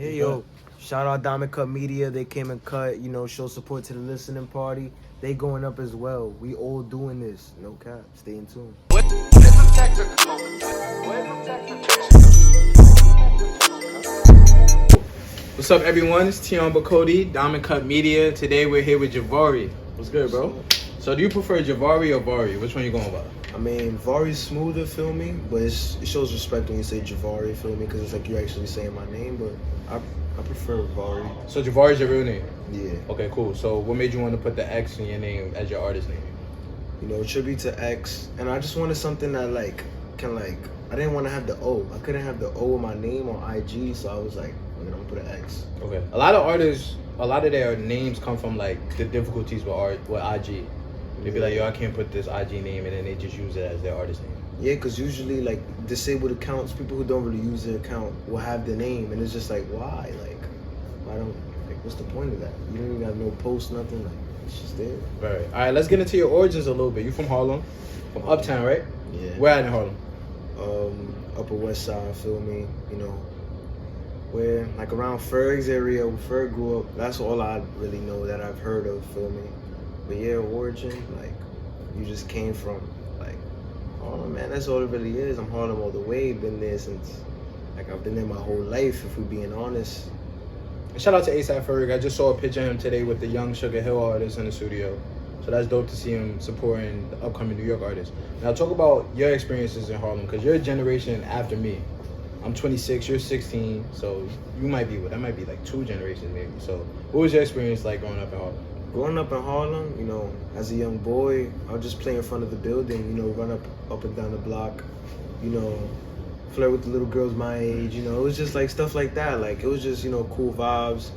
Hey yo, shout out KUT Media. They came and cut, show support to the listening party. They going up as well. We all doing this. No cap. Stay in tune. What's up, everyone? It's Tee Becoate, KUT Media. Today we're here with Jxvarie. What's good, bro? So do you prefer Jxvarie or Varie? Which one you going by? I mean, Varie's smoother, feel me? But it shows respect when you say Jxvarie, feel me? Because it's like you're actually saying my name, but I prefer Varie. So Jxvarie is your real name? Yeah. Okay, cool. So what made you want to put the X in your name as your artist name? Tribute to X. And I just wanted something that, I didn't want to have the O. I couldn't have the O in my name on IG, so I was like, I'm going to put an X. Okay. A lot of artists, a lot of their names come from, the difficulties with IG. They'd be like, yo, I can't put this IG name, and then they just use it as their artist name. Yeah, because usually, disabled accounts, people who don't really use their account will have the name, and it's just like, why? Why don't, what's the point of that? You don't even have no post, nothing, it's just there. Right. All right, let's get into your origins a little bit. You from Harlem? From Uptown, right? Yeah. Where at in Harlem? Upper West Side, feel me? Where, around Ferg's area, where Ferg grew up, that's all I really know that I've heard of, feel me? But yeah, origin, you just came from, Harlem, man, that's all it really is. I'm Harlem all the way, been there since, I've been there my whole life, if we're being honest. Shout out to ASAP Ferg. I just saw a picture of him today with the young Sugar Hill artists in the studio. So that's dope to see him supporting the upcoming New York artists. Now talk about your experiences in Harlem, because you're a generation after me. I'm 26, you're 16, so that might be 2 generations maybe. So what was your experience like growing up in Harlem? Growing up in Harlem, as a young boy, I would just play in front of the building, run up and down the block, flirt with the little girls my age, it was just stuff like that. It was just, cool vibes,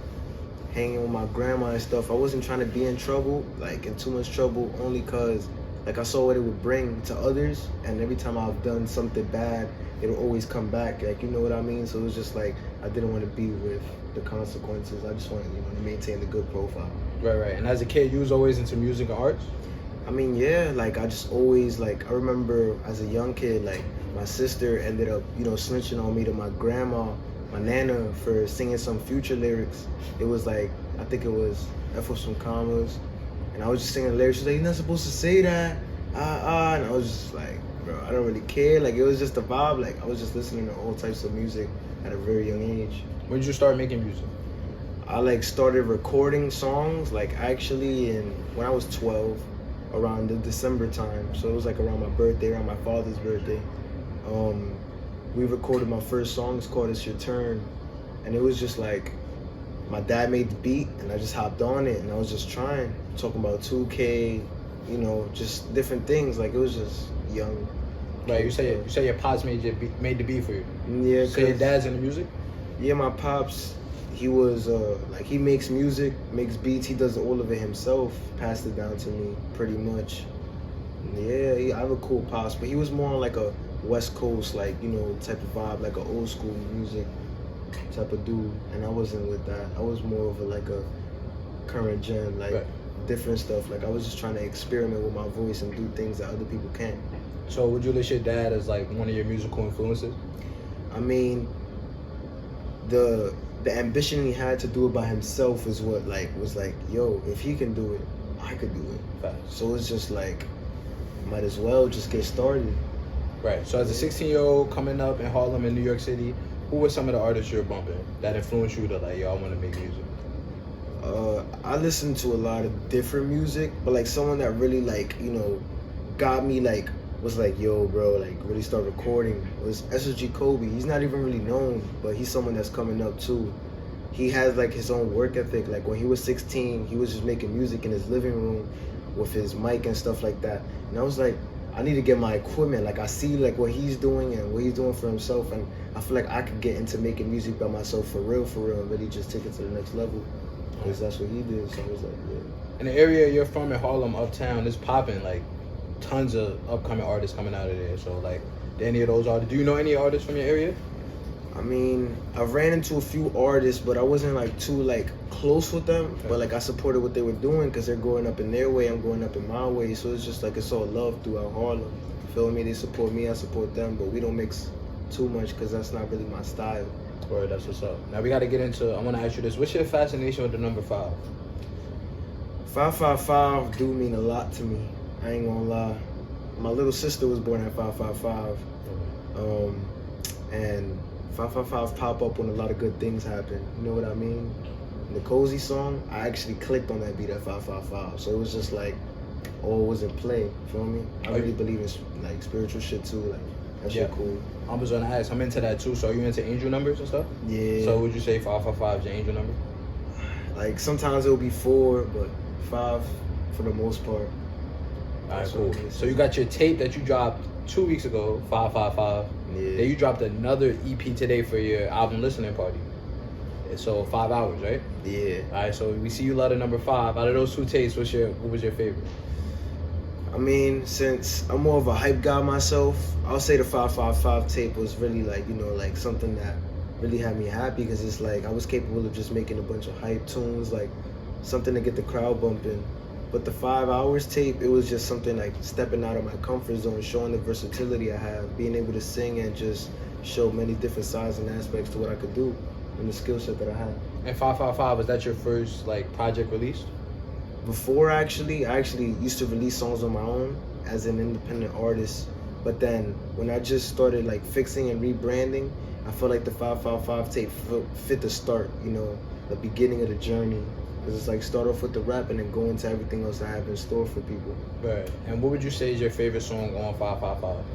hanging with my grandma and stuff. I wasn't trying to be in trouble, in too much trouble, only cause I saw what it would bring to others, and every time I've done something bad, it'll always come back, you know what I mean? So it was just I didn't want to be with the consequences. I just wanted, to maintain the good profile. Right. And as a kid, you was always into music and arts? I mean, yeah, I just always, I remember as a young kid, my sister ended up, snitching on me to my grandma, my nana, for singing some Future lyrics. It was I think it was F with some commas, and I was just singing the lyrics. She's like, you're not supposed to say that, and I was just bro, I don't really care. It was just a vibe. I was just listening to all types of music at a very young age. When did you start making music? I started recording songs actually when I was 12, around the December time. So it was around my birthday, around my father's birthday. We recorded my first song. It's called It's Your Turn, and it was just my dad made the beat and I just hopped on it and I was just talking about 2K, just different things. It was just young. Right, you say your pops made the beat for you. Yeah. So your dad's in the music? Yeah, my pops, he was he makes music, makes beats, he does all of it himself, passed it down to me pretty much. Yeah, I have a cool pops, but he was more on a West Coast, type of vibe, an old school music type of dude, and I wasn't with that. I was more of a current gen, right. Different stuff. I was just trying to experiment with my voice and do things that other people can't. So would you list your dad as one of your musical influences? I mean, the ambition he had to do it by himself is what was yo, if he can do it, I could do it. Fact. So it's just might as well just get started. Right. So as a 16-year-old coming up in Harlem in New York City, who were some of the artists you're bumping that influenced you to yo, I want to make music? I listened to a lot of different music, but someone that really got me was yo, bro, really start recording was Jxvarie. He's not even really known, but he's someone that's coming up too. He has his own work ethic. When he was 16, he was just making music in his living room with his mic and stuff like that. And I was I need to get my equipment. I see what he's doing and what he's doing for himself, and I feel I could get into making music by myself for real, and really just take it to the next level. Because that's what he did. So I was yeah. In the area you're from in Harlem, Uptown, it's popping. Tons of upcoming artists coming out of there. So do any of those artists? Do you know any artists from your area? I mean, I've ran into a few artists, but I wasn't too close with them. Okay. But I supported what they were doing because they're growing up in their way, I'm growing up in my way. So it's just it's all love throughout Harlem. You feel me? They support me, I support them, but we don't mix too much because that's not really my style. Word, that's what's up. Now we got to get into. I want to ask you this: what's your fascination with the number 5? 555 do mean a lot to me. I ain't gonna lie. My little sister was born at 555. And 555 pop up when a lot of good things happen. You know what I mean? The Cozy song, I actually clicked on that beat at 555. So it was just like, all was in play. Feel me? I really believe in like spiritual shit too. Like that shit cool. I was gonna ask. I'm into that too. So are you into angel numbers and stuff? Yeah. So would you say 555 is your angel number? Like sometimes it'll be 4, but 5 for the most part. Alright, cool. So you got your tape that you dropped 2 weeks ago, 555. Yeah. Then you dropped another EP today for your album listening party. So 5 hours, right? Yeah. Alright, so we see you love the number 5. Out of those 2 tapes, what was your favorite? I mean, since I'm more of a hype guy myself, I'll say the 555 tape was really like, you know, like something that really had me happy because it's like I was capable of just making a bunch of hype tunes, like something to get the crowd bumping. But the 5 hours tape, it was just something like stepping out of my comfort zone, showing the versatility I have, being able to sing and just show many different sides and aspects to what I could do and the skill set that I had. And 555, was that your first like project released? Before I actually used to release songs on my own as an independent artist. But then when I just started like fixing and rebranding, I felt like the 555 tape fit the start, you know, the beginning of the journey. Because it's like start off with the rap and then go into everything else I have in store for people. Right. And what would you say is your favorite song on 555?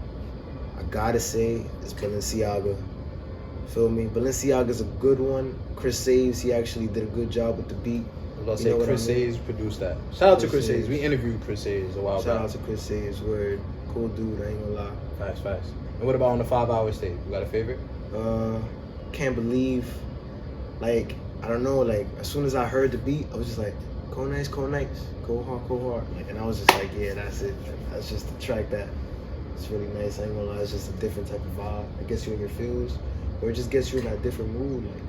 I gotta say it's Balenciaga. Feel me? Balenciaga's a good one. Chris Saves, he actually did a good job with the beat. I was about to say Chris Saves produced that. Shout out to Chris Saves. We interviewed Chris Saves a while back. Shout out to Chris Saves. Word. Cool dude, I ain't gonna lie. Facts. And what about on the 5 hours tape? You got a favorite? Can't believe. Like, I don't know, like as soon as I heard the beat, I was just like, go nice, go hard. Like, and I was just like, yeah, that's it. That's just the track that it's really nice. I ain't gonna lie, it's just a different type of vibe. It gets you in your feels, or it just gets you in that different mood. Like,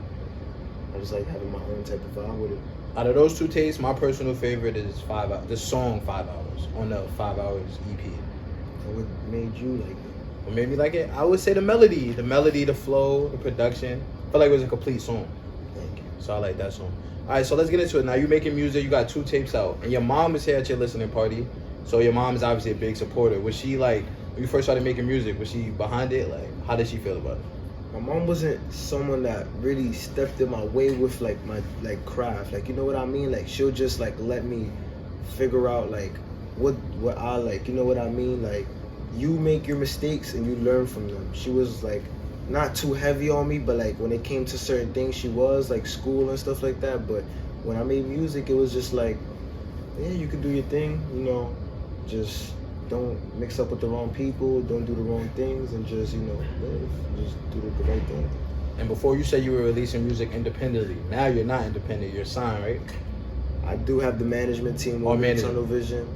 I just like having my own type of vibe with it. Out of those 2 tapes, my personal favorite is 5 hours. The song 5 hours on the 5 hours EP. And what made you like it? What made me like it? I would say the melody, the flow, the production. I felt like it was a complete song. Thank you. So I like that song. All right, so let's get into it. Now you're making music. You got 2 tapes out, and your mom is here at your listening party. So your mom is obviously a big supporter. Was she like when you first started making music? Was she behind it? Like, how did she feel about it? My mom wasn't someone that really stepped in my way with like my like craft. Like, you know what I mean? Like, she'll just like let me figure out like what I like. You know what I mean? Like, you make your mistakes and you learn from them. She was like not too heavy on me, but like when it came to certain things, she was like school and stuff like that. But when I made music, it was just like, yeah, you can do your thing. You know, just don't mix up with the wrong people, don't do the wrong things, and just, you know, live. Just do the right thing. And before you said you were releasing music independently. Now you're not independent, you're signed, right? I do have the management team Oh, over management. Tunnel Vision.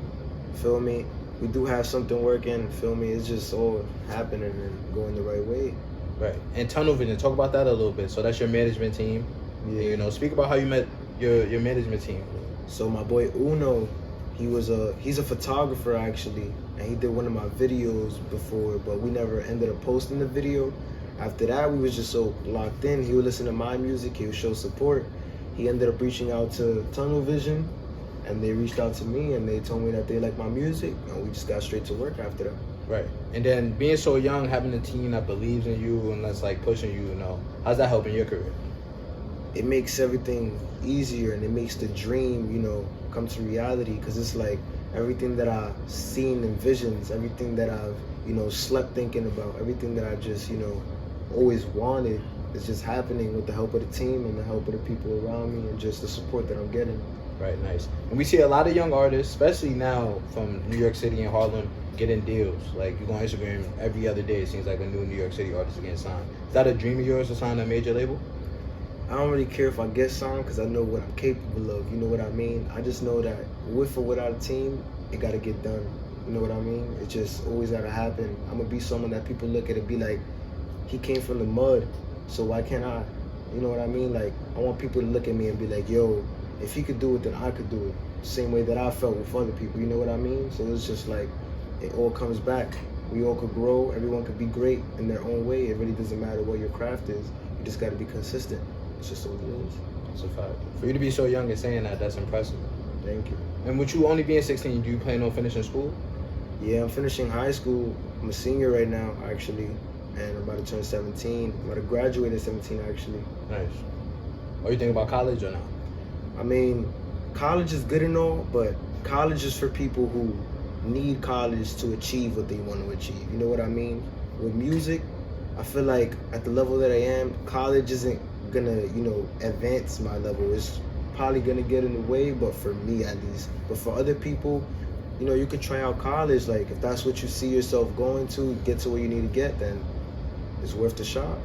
Feel me? We do have something working, feel me? It's just all happening and going the right way. Right. And Tunnel Vision, talk about that a little bit. So that's your management team. Yeah. And, you know, speak about how you met your management team. So my boy Uno, he's a photographer actually, and he did one of my videos before, but we never ended up posting the video. After that, we was just so locked in. He would listen to my music, he would show support. He ended up reaching out to Tunnel Vision, and they reached out to me, and they told me that they like my music, and we just got straight to work after that. Right. And then being so young, having a team that believes in you and that's like pushing you, you know, how's that helping your career? It makes everything easier, and it makes the dream, you know, come to reality, because it's like everything that I've seen in visions, everything that I've, you know, slept thinking about, everything that I just, you know, always wanted is just happening with the help of the team and the help of the people around me and just the support that I'm getting. Right, nice. And we see a lot of young artists, especially now from New York City and Harlem, getting deals. Like, you go on Instagram every other day, it seems like a new New York City artist is getting signed. Is that a dream of yours to sign a major label? I don't really care if I get signed because I know what I'm capable of, you know what I mean? I just know that with or without a team, it gotta get done. You know what I mean? It just always gotta happen. I'm gonna be someone that people look at and be like, he came from the mud, so why can't I? You know what I mean? Like, I want people to look at me and be like, yo, if he could do it, then I could do it. Same way that I felt with other people, you know what I mean? So it's just like, it all comes back. We all could grow, everyone could be great in their own way. It really doesn't matter what your craft is. You just gotta be consistent. It's just what it is. That's a fact. For you to be so young and saying that, that's impressive. Thank you. And with you only being 16, do you plan on finishing school? Yeah, I'm finishing high school. I'm a senior right now, actually, and I'm about to turn 17. I'm about to graduate at 17, actually. Nice. Are you thinking about college or not? I mean, college is good and all, but college is for people who need college to achieve what they want to achieve. You know what I mean? With music, I feel like at the level that I am, college isn't gonna, advance my level. It's probably gonna get in the way, but for me at least. But for other people, you could try out college. Like, if that's what you see yourself going to, get to where you need to get, then it's worth the shot.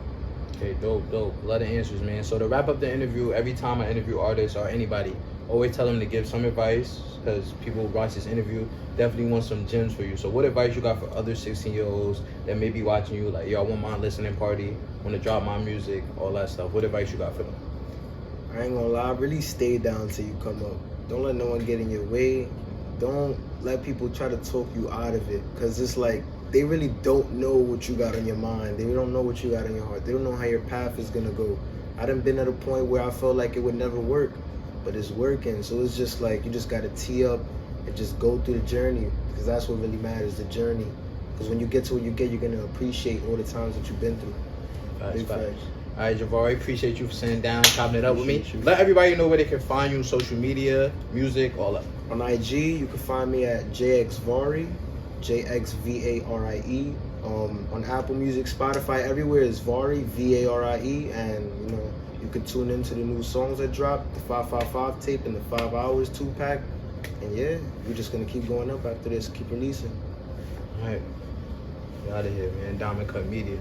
Okay, dope. A lot of answers, man. So to wrap up the interview, every time I interview artists or anybody, always tell them to give some advice, because people who watch this interview definitely want some gems for you. So what advice you got for other 16-year-olds that may be watching you, like, yo, I want my listening party, want to drop my music, all that stuff. What advice you got for them? I ain't gonna lie, really stay down till you come up. Don't let no one get in your way. Don't let people try to talk you out of it, because it's like, they really don't know what you got on your mind. They don't know what you got in your heart. They don't know how your path is gonna go. I done been at a point where I felt like it would never work, but it's working. So it's just like, you just gotta tee up and just go through the journey, because that's what really matters, the journey. Because when you get to what you get, you're gonna appreciate all the times that you've been through. Big facts. All right, Jxvarie, appreciate you for sitting down, chopping it up with me. Let everybody know where they can find you, social media, music, all that. On IG, you can find me at Jxvarie, Jxvarie. On Apple Music, Spotify, everywhere is Varie, Varie, and you can tune into the new songs that dropped, the 555 tape and the 5 hours 2-pack. And yeah, we're just gonna keep going up after this, keep releasing. All right, get out of here, man. KUT Media.